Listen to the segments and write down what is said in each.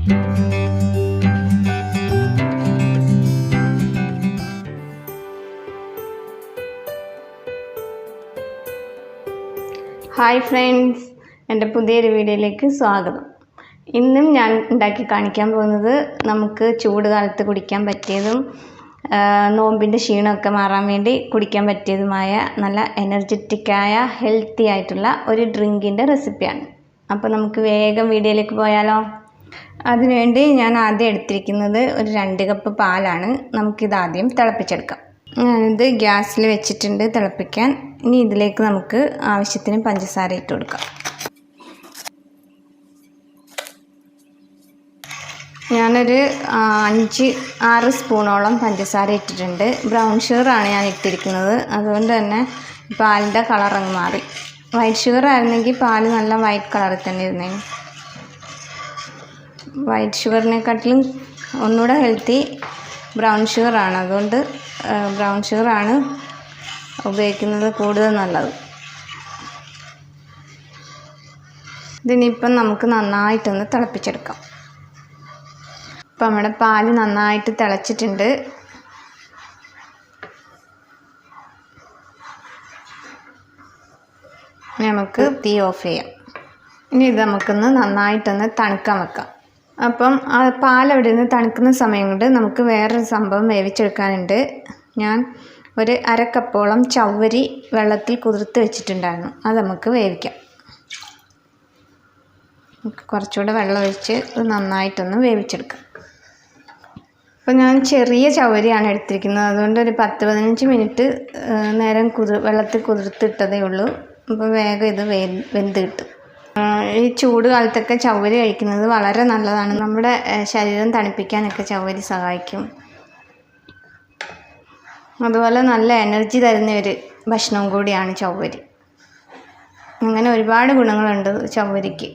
Hi friends, എൻ്റെ പുതിയൊരു വീഡിയോയിലേക്ക് സ്വാഗതം. ഇന്നും ഞാൻ ഉണ്ടാക്കി കാണിക്കാൻ പോകുന്നത് നമുക്ക് ചൂട് കാലത്ത് കുടിക്കാൻ പറ്റിയതും നോമ്പിൻ്റെ ക്ഷീണമൊക്കെ മാറാൻ വേണ്ടി കുടിക്കാൻ പറ്റിയതുമായ നല്ല എനർജറ്റിക്കായ ഹെൽത്തി ആയിട്ടുള്ള ഒരു ഡ്രിങ്കിൻ്റെ റെസിപ്പിയാണ്. അപ്പോൾ നമുക്ക് വേഗം വീഡിയോയിലേക്ക് പോയാലോ. അതിനുവേണ്ടി ഞാൻ ആദ്യം എടുത്തിരിക്കുന്നത് ഒരു 2 കപ്പ് പാലാണ്. നമുക്കിതാദ്യം തിളപ്പിച്ചെടുക്കാം. ഞാനിത് ഗ്യാസിൽ വെച്ചിട്ടുണ്ട് തിളപ്പിക്കാൻ. ഇനി ഇതിലേക്ക് നമുക്ക് ആവശ്യത്തിന് പഞ്ചസാര ഇട്ട് കൊടുക്കാം. ഞാനൊരു 5-6 സ്പൂണോളം പഞ്ചസാര ഇട്ടിട്ടുണ്ട്. ബ്രൗൺ ഷുഗറാണ് ഞാൻ ഇട്ടിരിക്കുന്നത്. അതുകൊണ്ട് തന്നെ പാലിൻ്റെ കളറങ്ങ് മാറി. വൈറ്റ് ഷുഗർ ആയിരുന്നെങ്കിൽ പാല് നല്ല വൈറ്റ് കളറിൽ തന്നെ ഇരുന്നേനെ. വൈറ്റ് ഷുഗറിനെക്കാട്ടിലും ഒന്നുകൂടെ ഹെൽത്തി ബ്രൗൺ ഷുഗറാണ്. അതുകൊണ്ട് ബ്രൗൺ ഷുഗറാണ് ഉപയോഗിക്കുന്നത് കൂടുതൽ നല്ലത്. ഇതിനിപ്പം നമുക്ക് നന്നായിട്ടൊന്ന് തിളപ്പിച്ചെടുക്കാം. ഇപ്പം നമ്മുടെ പാല് നന്നായിട്ട് തിളച്ചിട്ടുണ്ട്. നമുക്ക് തീ ഓഫ് ചെയ്യാം. ഇനി ഇത് നമുക്കൊന്ന് നന്നായിട്ടൊന്ന് തണുക്കാൻ വെക്കാം. അപ്പം ആ പാലവിടെ നിന്ന് തണുക്കുന്ന സമയം കൊണ്ട് നമുക്ക് വേറൊരു സംഭവം വേവിച്ചെടുക്കാനുണ്ട്. ഞാൻ ഒരു 1/2 കപ്പോളം ചവ്വരി വെള്ളത്തിൽ കുതിർത്ത് വെച്ചിട്ടുണ്ടായിരുന്നു. അത് നമുക്ക് വേവിക്കാം. കുറച്ചുകൂടെ വെള്ളം ഒഴിച്ച് ഇത് നന്നായിട്ടൊന്ന് വേവിച്ചെടുക്കാം. അപ്പോൾ ഞാൻ ചെറിയ ചവ്വരിയാണ് എടുത്തിരിക്കുന്നത്. അതുകൊണ്ട് ഒരു 10-15 മിനിറ്റ് നേരം വെള്ളത്തിൽ കുതിർത്തിട്ടതേ ഉള്ളൂ. അപ്പോൾ വേഗം ഇത് വെന്ത് കിട്ടും. ഈ ചൂട് കാലത്തൊക്കെ ചവ്വരി കഴിക്കുന്നത് വളരെ നല്ലതാണ്. നമ്മുടെ ശരീരം തണുപ്പിക്കാനൊക്കെ ചവ്വരി സഹായിക്കും. അതുപോലെ നല്ല എനർജി തരുന്ന ഒരു ഭക്ഷണവും കൂടിയാണ് ചവ്വരി. അങ്ങനെ ഒരുപാട് ഗുണങ്ങളുണ്ട് ചവ്വരിക്ക്.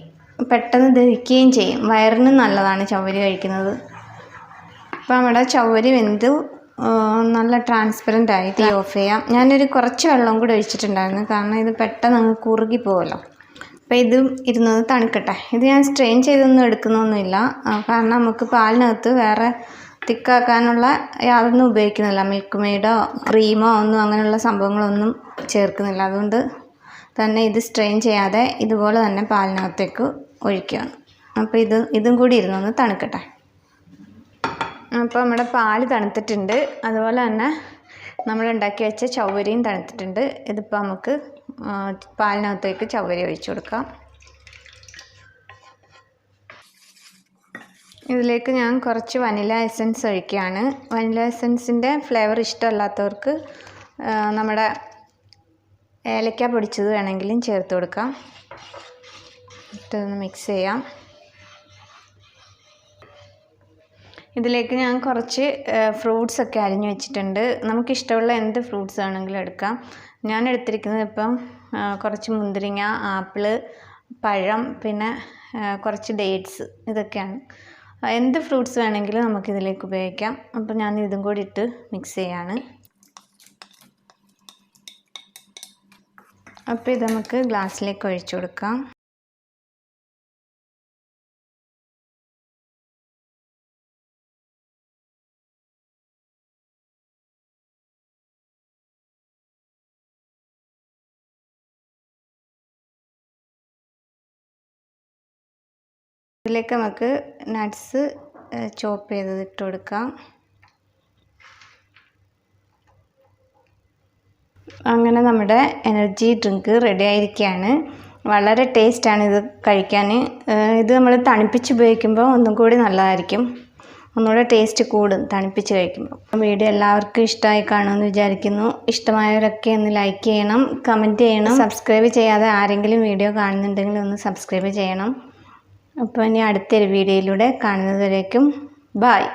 പെട്ടെന്ന് ദഹിക്കുകയും ചെയ്യും. വയറിന് നല്ലതാണ് ചവ്വരി കഴിക്കുന്നത്. അപ്പോൾ നമ്മുടെ ചവ്വരി വെന്ത് നല്ല ട്രാൻസ്പെറൻ്റ് ആയി. തീ ഓഫ് ചെയ്യാം. ഞാനൊരു കുറച്ച് വെള്ളം കൂടി ഒഴിച്ചിട്ടുണ്ടായിരുന്നു. കാരണം ഇത് പെട്ടെന്ന് അങ്ങ് കുറുകി പോകുമല്ലോ. അപ്പോൾ ഇതും ഇരുന്നത് തണുക്കട്ടെ. ഇത് ഞാൻ സ്ട്രെയിൻ ചെയ്തൊന്നും എടുക്കുന്നൊന്നുമില്ല. കാരണം നമുക്ക് പാലിനകത്ത് വേറെ തിക്കാക്കാനുള്ള യാതൊന്നും ഉപയോഗിക്കുന്നില്ല. മിൽക്ക് മെയ്ഡോ ക്രീമോ ഒന്നും അങ്ങനെയുള്ള സംഭവങ്ങളൊന്നും ചേർക്കുന്നില്ല. അതുകൊണ്ട് തന്നെ ഇത് സ്ട്രെയിൻ ചെയ്യാതെ ഇതുപോലെ തന്നെ പാലിനകത്തേക്ക് ഒഴിക്കുകയാണ്. അപ്പോൾ ഇതും കൂടി ഇരുന്നൊന്ന് തണുക്കട്ടെ. അപ്പോൾ നമ്മുടെ പാല് തണുത്തിട്ടുണ്ട്. അതുപോലെ തന്നെ നമ്മൾ ഉണ്ടാക്കി വെച്ച ചവ്വരിയും തണുത്തിട്ടുണ്ട്. ഇതിപ്പോൾ നമുക്ക് പാലിനകത്തേക്ക് ചവ്വരി ഒഴിച്ചു കൊടുക്കാം. ഇതിലേക്ക് ഞാൻ കുറച്ച് വനില എസൻസ് ഒഴിക്കുകയാണ്. വനില എസൻസിൻ്റെ ഫ്ലേവർ ഇഷ്ടമല്ലാത്തവർക്ക് നമ്മുടെ ഏലക്ക പൊടിച്ചത് വേണമെങ്കിലും ചേർത്ത് കൊടുക്കാം. ഇട്ടൊന്ന് മിക്സ് ചെയ്യാം. ഇതിലേക്ക് ഞാൻ കുറച്ച് ഫ്രൂട്ട്സൊക്കെ അരിഞ്ഞു വെച്ചിട്ടുണ്ട്. നമുക്കിഷ്ടമുള്ള എന്ത് ഫ്രൂട്ട്സ് വേണമെങ്കിലും എടുക്കാം. ഞാൻ എടുത്തിരിക്കുന്നത് ഇപ്പം കുറച്ച് മുന്തിരിങ്ങ, ആപ്പിള്, പഴം, പിന്നെ കുറച്ച് ഡേറ്റ്സ്, ഇതൊക്കെയാണ്. എന്ത് ഫ്രൂട്ട്സ് വേണമെങ്കിലും നമുക്കിതിലേക്ക് ഉപയോഗിക്കാം. അപ്പോൾ ഞാൻ ഇതും കൂടി ഇട്ട് മിക്സ് ചെയ്യാണ്. അപ്പോൾ ഇത് നമുക്ക് ഗ്ലാസ്സിലേക്ക് ഒഴിച്ചു കൊടുക്കാം. ഇതിലേക്ക് നമുക്ക് നട്ട്സ് ചോപ്പ് ചെയ്തത് ഇട്ട് കൊടുക്കാം. അങ്ങനെ നമ്മുടെ എനർജി ഡ്രിങ്ക് റെഡി ആയിരിക്കുകയാണ്. വളരെ ടേസ്റ്റാണ് ഇത് കഴിക്കാൻ. ഇത് നമ്മൾ തണുപ്പിച്ച് ഉപയോഗിക്കുമ്പോൾ ഒന്നും കൂടി നല്ലതായിരിക്കും. ഒന്നുകൂടെ ടേസ്റ്റ് കൂടും തണുപ്പിച്ച് കഴിക്കുമ്പോൾ. വീഡിയോ എല്ലാവർക്കും ഇഷ്ടമായി കാണുമെന്ന് വിചാരിക്കുന്നു. ഇഷ്ടമായവരൊക്കെ ഒന്ന് ലൈക്ക് ചെയ്യണം, കമൻറ്റ് ചെയ്യണം. സബ്സ്ക്രൈബ് ചെയ്യാതെ ആരെങ്കിലും വീഡിയോ കാണുന്നുണ്ടെങ്കിൽ ഒന്ന് സബ്സ്ക്രൈബ് ചെയ്യണം. അപ്പോൾ ഇനി അടുത്തൊരു വീഡിയോയിലൂടെ കാണുന്നതുവരേക്കും ബായ്.